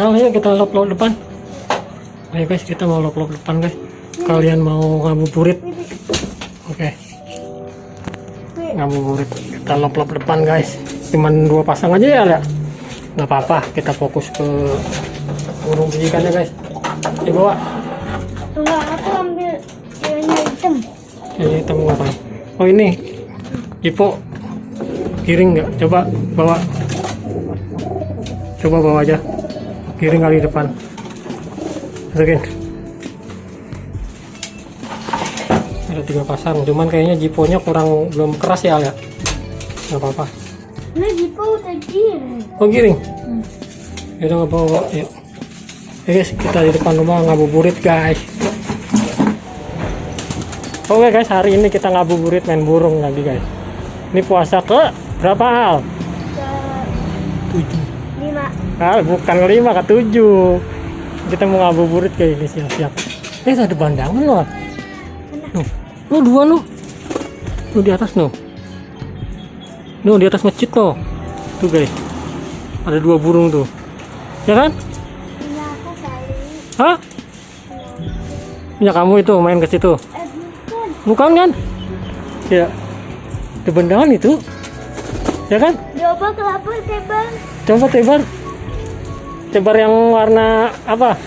Nah, ayo kita lop-lop depan. Ayo guys, kita mau lop-lop depan guys. Kalian mau ngabuburit? Oke. Ngabuburit. Kita lop-lop depan guys. Cuman 2 pasang aja ya, nggak apa-apa. Kita fokus ke burung bijikannya guys. Dibawa. Enggak, aku ambil yang hitam. Ini hitam ngapain? Oh ini, Ipo. Giring nggak? Coba bawa. Coba bawa aja. Giring kali depan. Masukin. Ada 3 pasang, cuman kayaknya jiponya belum keras ya, nggak apa-apa. Nah, jipo udah giring. Oh giring. Yaudah nggak bawa, yuk. Guys, kita di depan rumah ngabuburit guys. Oke guys, hari ini kita ngabuburit main burung lagi guys. Ini puasa ke berapa Al? Ke 5. Al, bukan 5 ke 7. Kita mau ngabuburit kayak ini, siap-siap. Ada bandangan loh. Nuh, 2 nuh. Nuh di atas nuh. Nuh di atas masjid tuh. Tuh guys. Ada 2 burung tuh. Ya kan? Punya aku kali. Hah? Punya kamu itu main ke situ. Bukan. Bukan kan? Ya. Ada bandangan itu. Ya kan? Coba kelapa tebar. Coba tebar. Tebar yang warna apa?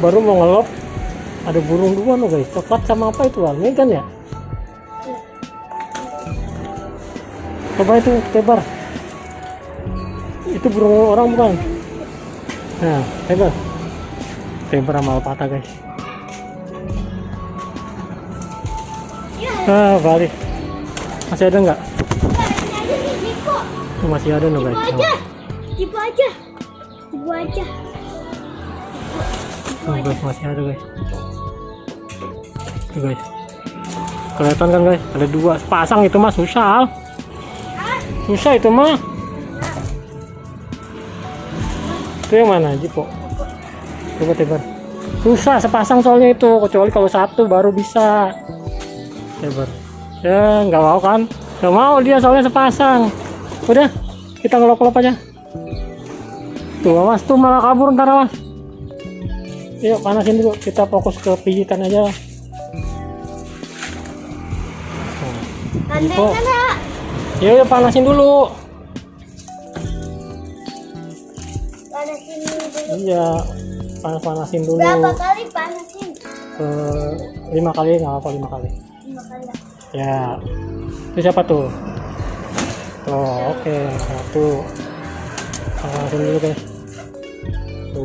Baru mau ngelop. Ada burung 2 loh guys. Coklat sama apa itu? Megan ya? Coba itu tebar. Itu burung orang bukan? Nah, tebar. Tebar sama alpaka guys. Balik. Masih ada nggak? Masih ada nih guys. Jipo aja. Jipo aja. Guys, masih ada guys. Tuh guys. Kelihatan kan guys? Ada 2 pasang itu mah susah. Susah itu mah. Itu yang mana Jipo? Coba tebar. Susah sepasang soalnya itu, kecuali kalau 1 baru bisa. Tebar. Ya nggak mau kan? Nggak mau dia soalnya sepasang. Udah, kita ngelop-ngelop aja. Tuh awas tuh malah kabur ntar awas. Yuk panasin dulu, kita fokus ke pijitan aja. Gandengan ya. Yuk panasin dulu. Panasin dulu. Iya, panasin dulu. Berapa kali panasin? 5 kali nggak apa 5 kali. 5 kali. Ya, itu siapa tuh? Oh, oke. 1. Panasin dulu guys. 2,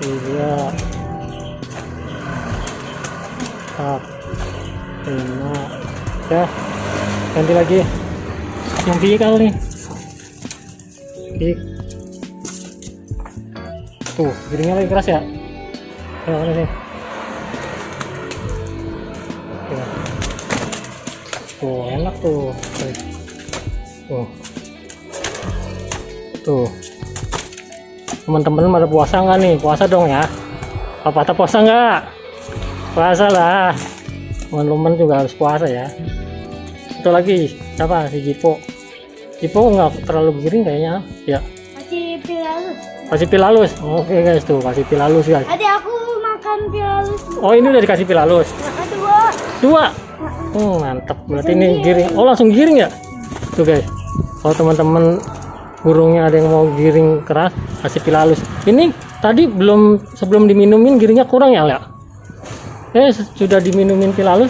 3, 4, 5. Ya, ganti lagi. Yang pijik kali nih. Pijik. Tuh, giringnya lagi keras ya. Ayo, mana sih? Tuh, enak tuh. Tuh. Teman-teman pada puasa nggak nih? Puasa dong ya. Apa puasa nggak? Puasa lah. Teman-teman juga harus puasa ya. Itu lagi siapa? Si Jipo. Jipo nggak terlalu giring kayaknya. Ya. Masih pilalus. Kasih pilalus. Oke guys tuh, kasih pilalus guys. Adik aku makan pilalus. Oh ini udah dikasih pilalus. Nah, 2. Mantap. Berarti ini giring. Oh langsung giring ya? Tuh guys. Kalau teman-teman burungnya ada yang mau giring keras, kasih pilalus. Ini tadi sebelum diminumin giringnya kurang ya, Lea? Sudah diminumin pilalus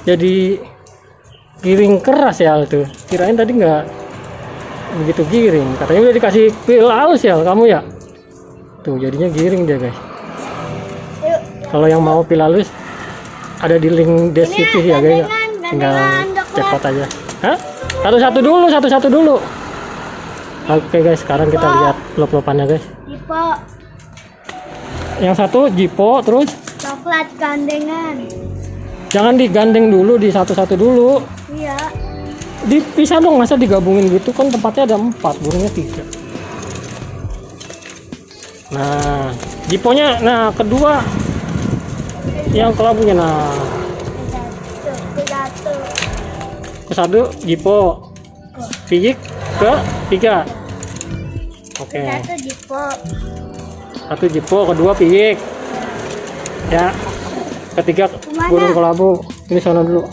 jadi giring keras ya tuh. Kirain tadi nggak begitu giring. Katanya udah dikasih pilalus ya kamu ya? Tuh jadinya giring dia guys. Kalau yang mau pilalus ada di link deskripsi ya guys. Tinggal cekot aja. Hah? Satu-satu dulu. Oke guys, sekarang kita lihat lop-lopannya guys. Jipo. Yang 1 Jipo, terus Coklat gandengan. jangan digandeng dulu, di satu-satu dulu. Iya. Dipisah dong, masa digabungin gitu kan tempatnya ada 4, burungnya 3. Nah, Jiponya, nah kedua yang kelabunya, nah Satu. ke 1 Jipo, pijik ke 3. Oke. Satu jipo. Satu jipo, kedua piyik. Ya. Ketiga Kemana? burung kelabu. Ini sono dulu.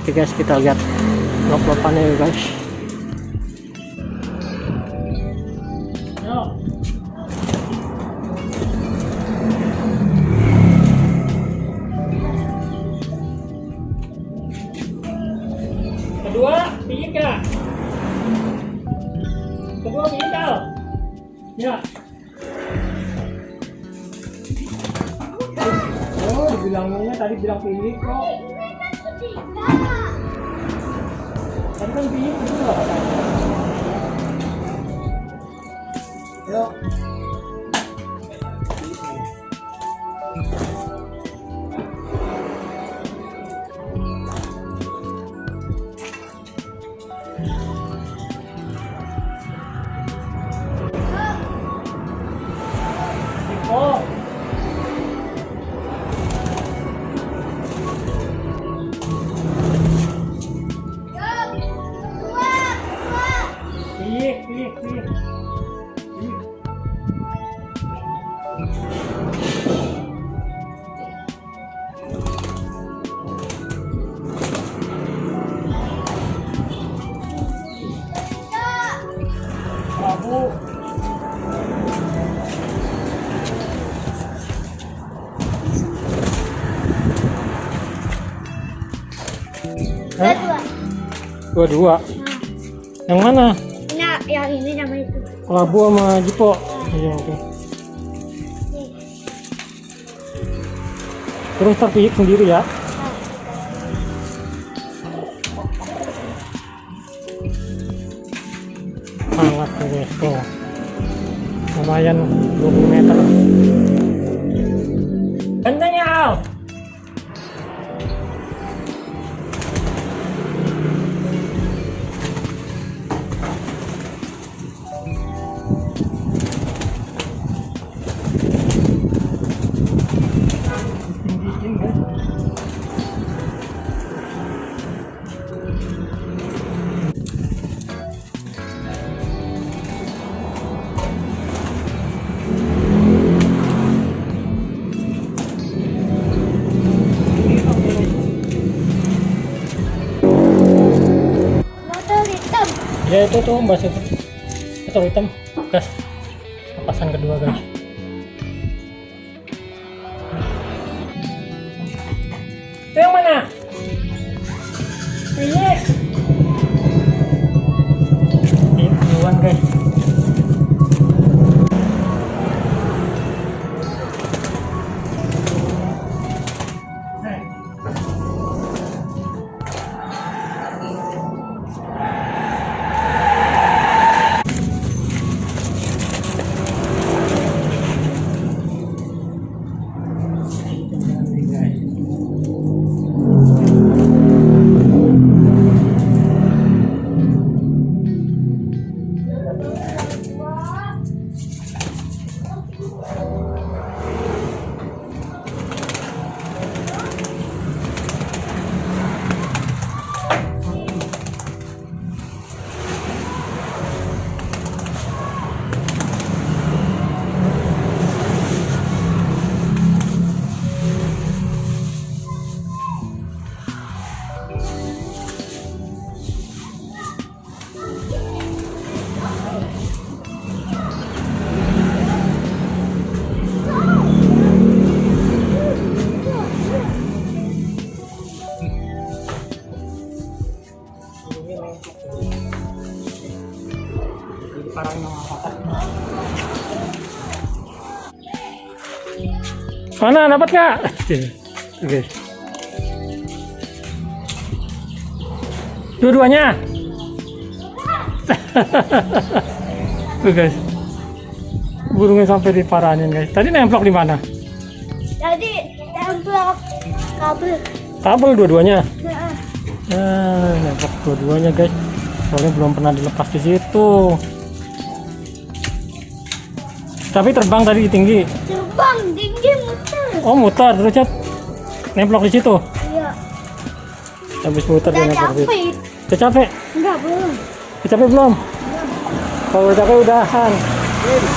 Oke guys, kita lihat lop-lopannya ya guys. Yo. Kedua piyik ya. Kedua piyik Al. Ya. Oh, dibilangnya tadi bilang piyik kok. Tadi kan piyik itu lah katanya. Yuk. Oh. Piyik. Piyik. Kelabu. Hah? Dua. Yang mana? Nah, yang ini sama itu. Kelabu sama jipo. Iya, oke. Terus terpiyik sendiri ya. Hangat nih guys, tuh. Lumayan 20 meter. Kenceng ya Al. Tinggiin guys. Motor hitam. Ya itu tuh mbak itu hitam gas lepasan kedua guys. Itu yang mana? Piyik. Ini duluan guys. Mana dapat nggak? Oke. Dua-duanya. Tuh guys. Burungnya sampai diparanin guys. Tadi nemplok di mana? Jadi templok kabel. Kabel dua-duanya. Nah, Nemplok dua-duanya guys. Soalnya belum pernah dilepas di situ. Tapi terbang tadi tinggi. terbang tinggi muter. Oh muter terus Cat. Nemplok di situ. Iya. Habis muter dia Udah nemplok di situ. capek. Udah capek? Enggak belum. Udah capek belum? Belum. Kalau udah capek udahan.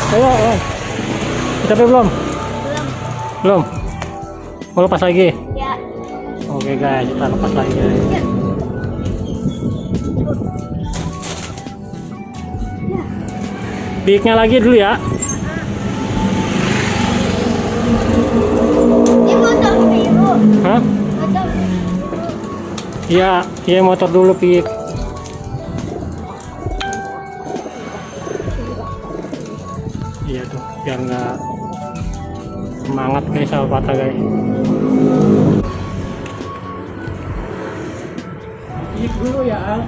Ayo, ayo. Capek belum? Belum. Belum. Mau lepas lagi? Ya. Oke guys, kita lepas lagi guys. Ya. Piknya lagi dulu ya. Ini motor biru. Hah? Motor biru. Iya, iya motor dulu pik. Iya tuh, biar nggak semangat guys sama patah guys. Pik dulu ya Al.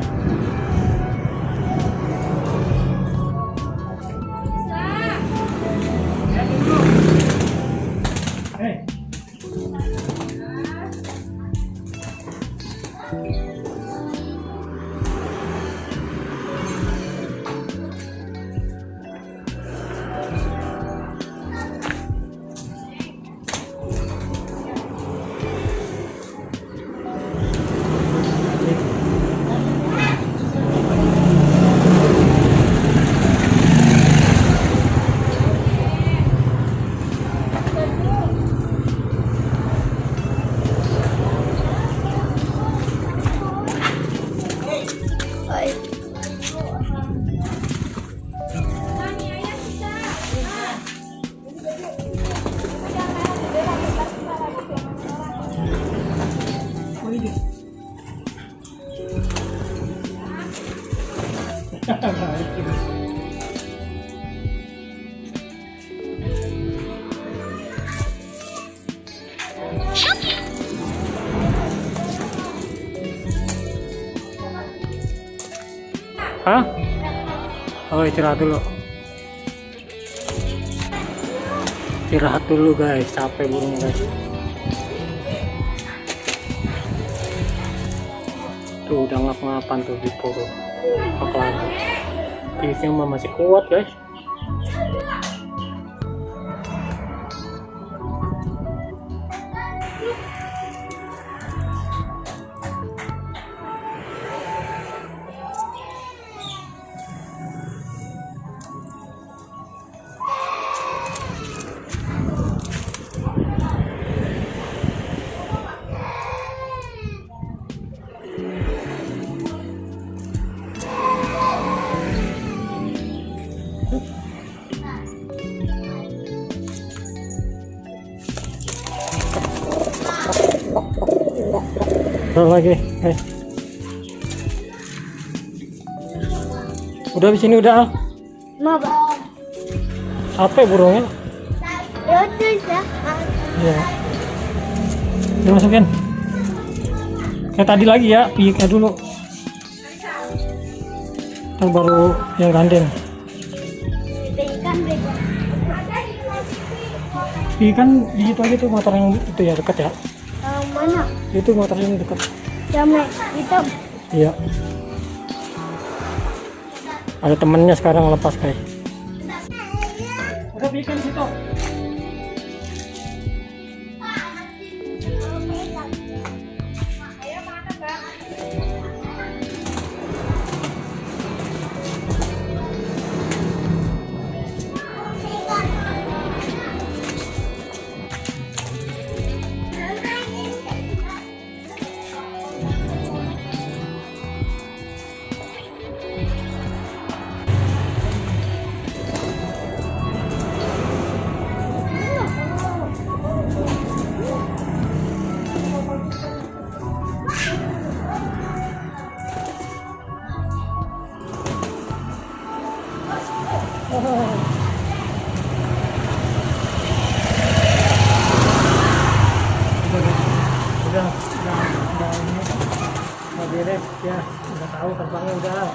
Hah? Oh, istirahat dulu. Istirahat dulu guys, capek burungnya guys. Tuh udah ngap-ngapan tuh di poro. Apalagi pisnya mah masih kuat guys. Terus lagi, udah di sini udah Al. Mau bang. Capek burungnya. Ya udah ya. Iya. Dimasukin. Kayak tadi lagi ya, piknya dulu. Ntar baru yang gandeng. Ikan beda. Ikan di situ aja tuh motor yang itu ya dekat ya. Yang mana? Itu motor yang dekat. Yang hitam. Iya. Ada temennya sekarang lepas guys. Udah bikin situ. Udah ini, udah beres ya, udah tahu terbangnya udah.